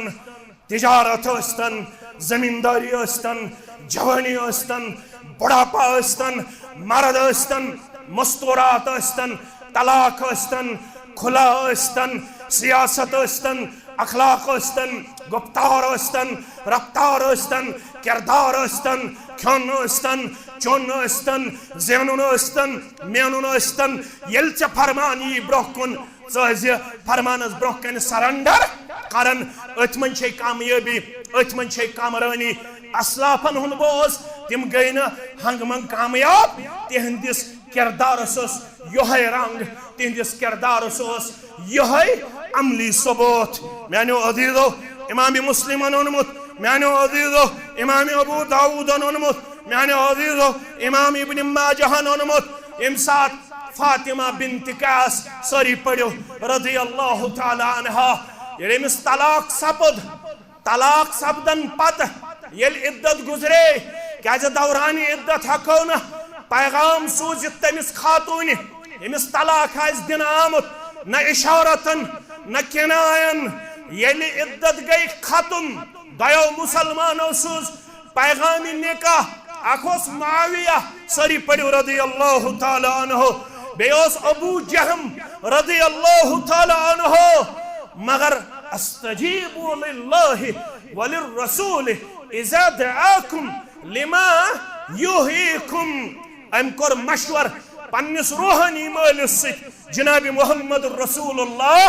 तिजारत अस्तन जमींदारी अस्तन जवानी अस्तन बुढ़ापा अस्तन मर्द अस्तन मस्तूरात अस्तन तलाक अस्तन खुला अस्तन सियासत अस्तन अखलाक अस्तन गुफ्तार अस्तन रफ्तार अस्तन किरदार अस्तन खन अस्तन चोन अस्तन ज़ेनुन अस्तन मेनुन अस्तन येल च फरमान यी ब्रोकुन ज़ फरमानस ब्रोकन सरेंडर करन अतमन छे कामयाबी अतमन छे कामरानी। असलाफन हुन बोस तिम गई न हंगमंग कामयाब तिहंदिस किरदारस योहे रंग तिहंदिस किरदारस योहे अमली सबूत। म्यानो अजीजो इमाम मुस्लिम ओनमुत म्यानो अजीजो इमाम अबू दाऊद ओनमुत म्यानो अजीजो इमाम इब्न माजाह ओनमुत। इम साथ फातिमा बिन्त कास सरी पड़ो रज़ियल्लाहु ताला अन्हा येमिस तलाक सपदन पत येल इद्दत गुजरे क्या दौरान इद्दत हको न पैगाम सूज तमिस खातून यमिस तलाक दिन आमुत न इशारतन न किनायन येल इद्दत गई खत्म दयो मुसलमानों सूज पैगाम निकाह अखोस मुआविया सरी पड़ो रज़ियल्लाहु ताला अन्हु बेओस अबू जहम रज़ियल्लाहु ताला अन्हु। मगर अस्तजीबू लिल्लाहि वलिर्रसूल इज़ा दआकुम लिमा युहीकुम। अम कोर मशवर पन्निस रूहानी मालिस जनाब मुहम्मद रसूलुल्लाह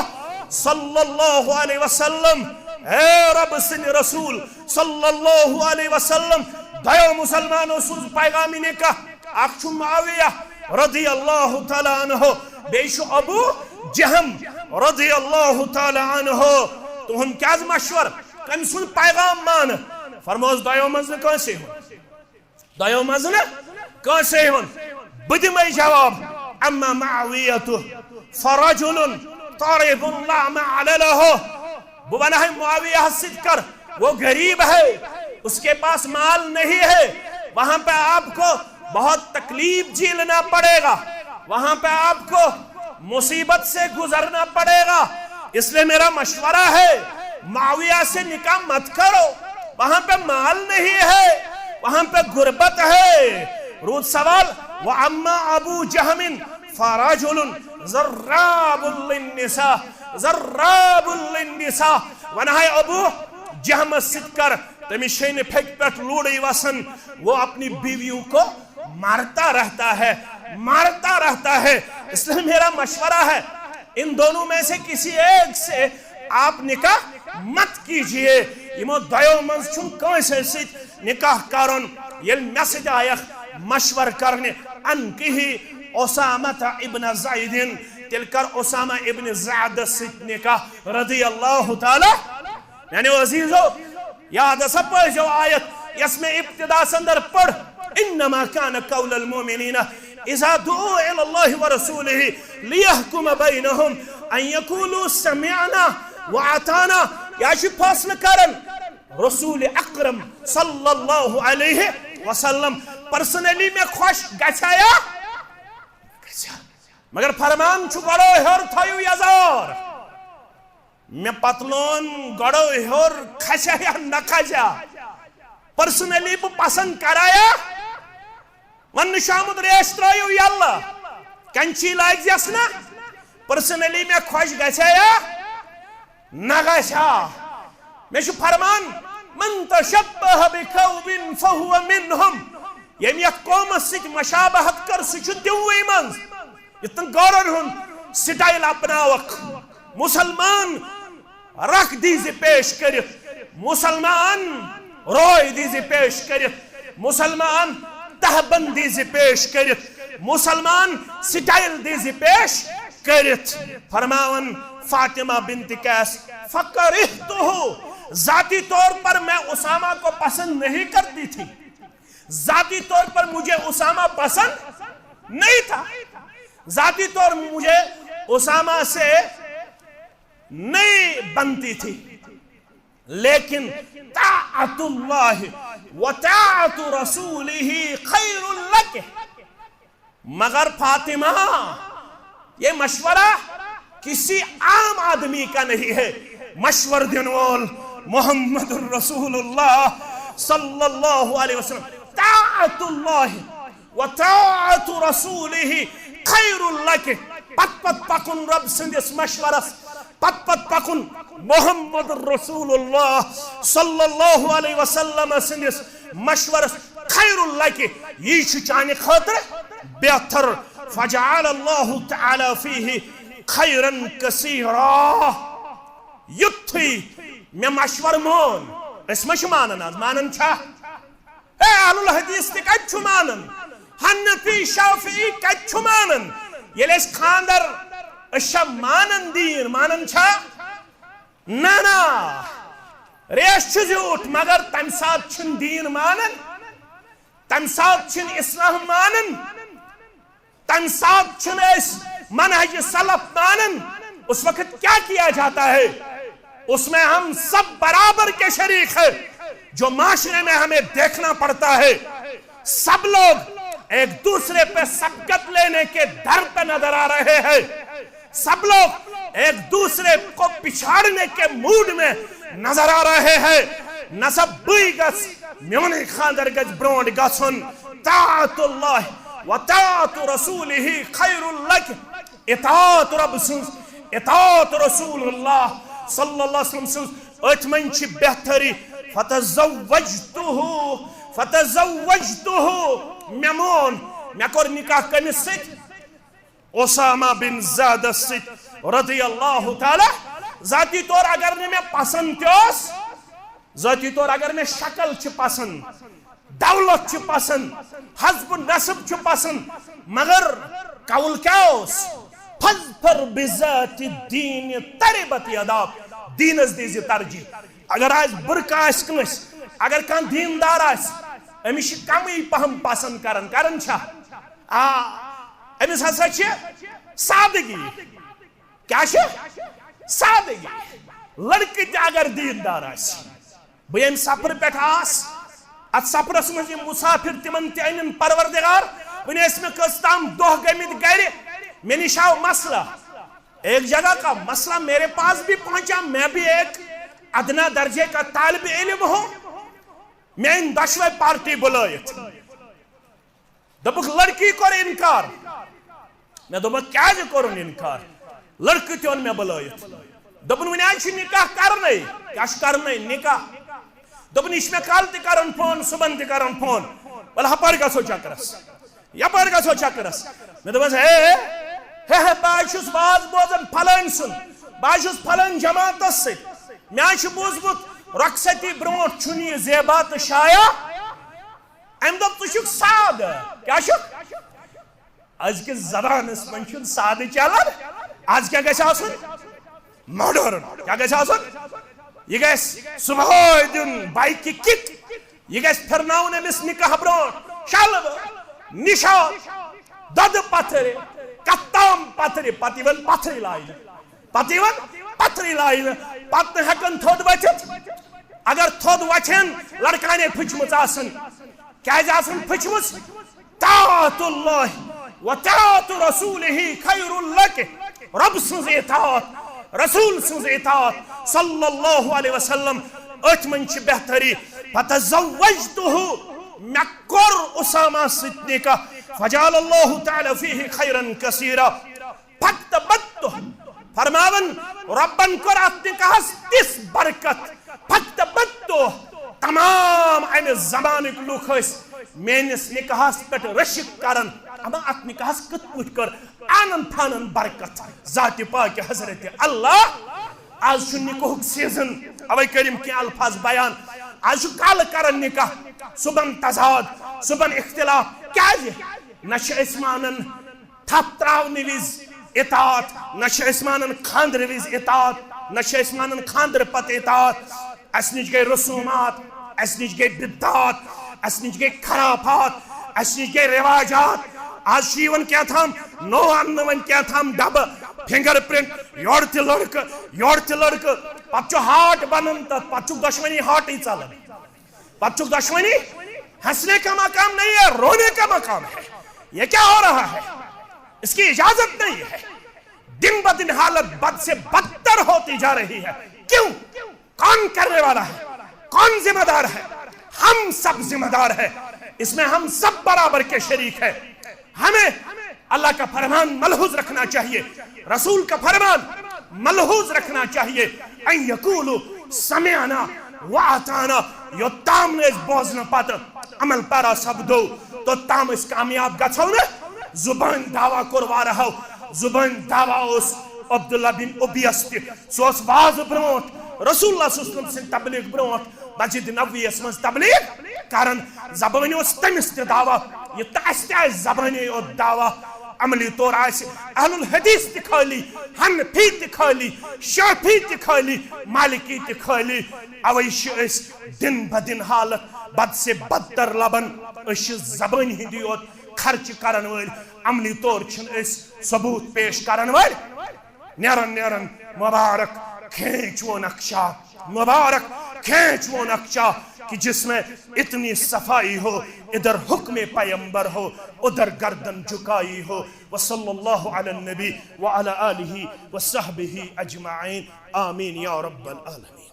सल्लल्लाहु अलैहि वसल्लम ए रब सिन रसूल सल्लल्लाहु अलैहि वसल्लम दयो मुसलमानो सुज पैगामी ने का अक्षु मुआविया रज़ियल्लाहु ताला अन्हु बेशु अबू जहम रज़ियल्लाहु ताला अन्हु। तो हम क्या मशवर कम सुन पैगाम मान फरमोस दयो मजन कैसे हो दयो मजन कैसे हो बदमै जवाब अम्मा मुआवियतु फरजुलन तारिबुन ला माल लहु। वो बना है मुआविया हसिद कर वो गरीब है उसके पास माल नहीं है वहां पे आपको बहुत तकलीफ झेलना पड़ेगा वहां पे आपको मुसीबत से गुजरना पड़ेगा। इसलिए मेरा मशवरा है मुआविया से निकाह मत करो वहां पे माल नहीं है वहां पे गुर्बत है। रूद सवाल व अम्मा अबू जहमिन फरजुलन ज़र्राबुल लिन्निसा वना है अबू जहम सिद्कर तमिशे ने फेंक पेट लूड़ी वसन वो अपनी बीवियों को मारता रहता है। इसलिए मेरा मशवरा है इन दोनों में से किसी एक से आप निकाह मत कीजिए। इमो दयो मंज छुन कैसे सित निकाह करन येल मैसेज आया मशवर करने अनकिही उसामा इब्न ज़ैदिन तिलकर उसामा इब्न ज़ैद सित निकाह रज़ियल्लाहु ताला। यानी अजीजो याद सब जो आयत इसमें इब्तिदा संदर पढ़ इन्नमा कान कौलल मुमिनीना इज़ा दुऊ इलल्लाहि व रसूलिही लियहकुम बैनहुम अन यकूलू समिअना व अताना। या फैसला करन रसूल अकरम सल्लल्लाहु अलैहि वसल्लम पर्सनली में खुश गछाया मगर फरमान गड़ो हेर थो यजार मे पतलोन गड़ो हेर खसा या न खसा पर्सनली बह पसंद कराया वन शामुद रेस त्रो यल्ला कंची लाजस ना पर्सनली मे खुश गया न गसा मे फरमान मन तशब्बह बिकौमिन फहुव मिनहुम यम यथ कौमस सत मशाबहत कर सह तिवै मन इतन गौरन हुन स्टाइल अपनावक मुसलमान रख दीज पेश कर मुसलमान रोय दीज पेश कर मुसलमान तहबंद दीज पेश कर मुसलमान स्टाइल दीज पेश कर फरमावन फातिमा बिन्त कैस फकरिहतुहु जाती तौर पर मैं उसामा को पसंद नहीं करती थी जाती तौर पर मुझे उसामा पसंद नहीं था जाती तौर मुझे उसामा से नहीं बनती थी लेकिन ताअतुल्लाह व ताअतु रसूलिही खैरुल लक मगर फातिमा ये मशवरा किसी आम आदमी का नहीं है मशवर देने वाल मोहम्मदुर रसूलुल्लाह सल्लल्लाहु अलैहि वसल्लम ताअतुल्लाह व ताअतु रसूलिही खैरुल लक पत पत पकुन रब संदेश मशवरस पत पत पकुन मोहम्मद रसूलुल्लाह सल्लल्लाहु अलैहि वसल्लम संदेश मशवरस खैरुल लक ये चाने खातिर बेहतर फजअल अल्लाह तआला फीही खैरन कसीरा युथी मे मशवर मोन अस मश मानन आज मानन छा ए अहलुल हदीस ते कछु मानन हनफी शाफी कछु मानन येले खानदर अशा मानन दीन मानन छा ना ना रेश झूठ मगर तम साथ छिन दीन मानन तम साथ छिन इस्लाम मानन तम साथ छिन मनहज सलफ मानन उस वक्त क्या किया जाता है उसमें हम सब बराबर के शरीक हैं जो माशरे में हमें देखना पड़ता है सब लोग एक दूसरे पे सबकत लेने के दर पे नजर आ रहे हैं सब लोग एक दूसरे को पिछाड़ने के मूड में नजर आ रहे हैं नसब बुई गस म्योने खानदर गज ब्रोंड गसन ताअतुल्लाह व ताअतु रसूलिही खैरुल लक इताअत रब सुन इताअत रसूलुल्लाह सल्लल्लाहु अलैहि वसल्लम अतमन छ बेहतरी फतज़व्वजतुहु मेमोन मे कोर निकाह कमिस सत उसामा बिन ज़ाद सत रदियल्लाहु ताला जाती तौर अगर ने मैं पसंद त्योस जाती तौर अगर मैं शक्ल छ पसंद दौलत छ पसंद हस्ब नसब छ पसंद मगर कौल क्या उस फज़फर बिज़ाति दीन तरिबत यदाक दीनस दीज तरजीह अगर आज बुरका आस कस अगर कह दीनदार अमिस कमी पहम पसंद करन छा अमिस हसा सादगी क्या सादगी लड़के अगर दीनदार बह यम सफर पे अत सफरस मज मुसाफिर तिमन तन परवरदिगार वन मे कम दह गमित गर मे निश आओ मसला एक जगह का मसला मेरे पास भी पहुंचा मैं भी एक अदना दर्जे का तालिब इल्म हूं मैं इन दशवे पार्टी बुलायत दबुक लड़की को इनकार मैं दोप क्या कोर इनकार लड़की तोन मे बुलायत दोपन वन आज निकाह करने क्या करने निकाह दोपन यह मे कल तन फोन सुबन तन फोन वल हपर गो चक्करस यपर गो चक्करस मे दोपस हे बह वाज बोजन फलान सुन बह फलान जमात मे बोजमुत रखसती ब्रोट यह ज़ेबा तो शाया अम दोप तुक साद क्या आज के जबानस मन साद चलान आज क्या गन मॉडर्न क्या गन यह सुबह दिन बाइक किक यह फिरनाउन अमिस निकाह ब्रोट शलब निशा दद पथर कत्ताम पथर पतिवन पथर लाइन पतिवन पथर लाइन पत हेकन थोद वचित अगर थोद वचन लड़का ने फुचम क्या फुचम ताअतुल्लाह व ताअतु रसूलिही खैरुल लक, रब सन्ज इताअत, रसूल सन्ज इताअत सल्लल्लाहु अलैहि वसल्लम अथ मन छ बेहतरी। फतज़व्वजतुहु, मैं कोर उसामा सत निकाह, फजअलल्लाहु तआला फीहि खैरन कसीरा। फतबत्तु, फरमावन रब्बन कोर अत निकाहस तिस बरकत। फतबत्तु, तमाम अमे ज़मानिक लुख मेनिस निकाहस पे रशिक करन, अमा अत निकाहस कत पुट कर आनन फानन बरकत। जाति पाक हजरत अल्लाह, आज छु निकाहुक सीजन, अवै करीम के अल्फाज बयान। आज कल करन निकाह, सुबन तजाद, सुबन इख्तिलाफ, क्या न मानन थप त्रावने विज इताअत, न मानन खांदर विज इताअत, न मानन खांदर पत इताअत। अस निश गई रसूमात, अस निश गई बिद्दात, अस निश गई खराफात, अस निश गई रिवाजात। आज शीवन क्या थाम नो अन्न वन क्या थाम डब फिंगरप्रिंट योर ते लड़क पचु हाट बनन तक पचु दुश्मनी हाट ही चलन। पचु दुश्मनी हंसने का मकाम नहीं है, रोने का मकाम है। ये क्या हो रहा है? इसकी इजाजत नहीं है। दिन ब दिन हालत बद से बदतर होती जा रही है। क्यों? कौन करने वाला है? कौन जिम्मेदार है? हम सब जिम्मेदार है। इसमें हम सब बराबर के शरीक है। हमें अल्लाह का फरमान मलहूज रखना चाहिए, रसूल का फरमान मलहूज रखना चाहिए। अन यकूलु समिअना व अताना, यो ताम ने बोझन पात अमल पारा सबदो तो ताम इस कामयाब गछौ न। जुबान दावा करवा रहा, जुबान दावा उस अब्दुल्ला बिन उबैस सोस वाज ब्रोट रसूलुल्लाह सल्लल्लाहु अलैहि वसल्लम तबलीग ब्रोट मस्जिद नबवी मज तबलीग करन। जबानी उस तमिस ते दावा, ये तस्ते जबानी ओ दावा अमली तौर अहलुल हदीस ते खाली, हनफी ते खाली, शाफी ते खाली, मालिकी ते खाली। अवै दिन ब दिन हालत बद से बदतर लबन। जबानी हिंदी और खर्च करन वाल, अमली तौर सबूत पेश करन वाल। नेरन नेरन मुबारक खींच वो नक्शा, मुबारक खींच वो नक्शा कि जिसमें इतनी सफाई हो, इधर हुक्म पैगंबर हो, उधर गर्दन झुकाई हो। वसल्लल्लाहु अला नबी व अला आलिहि व सहबिहि अजमाइन। आमीन या रब्बल आलमीन।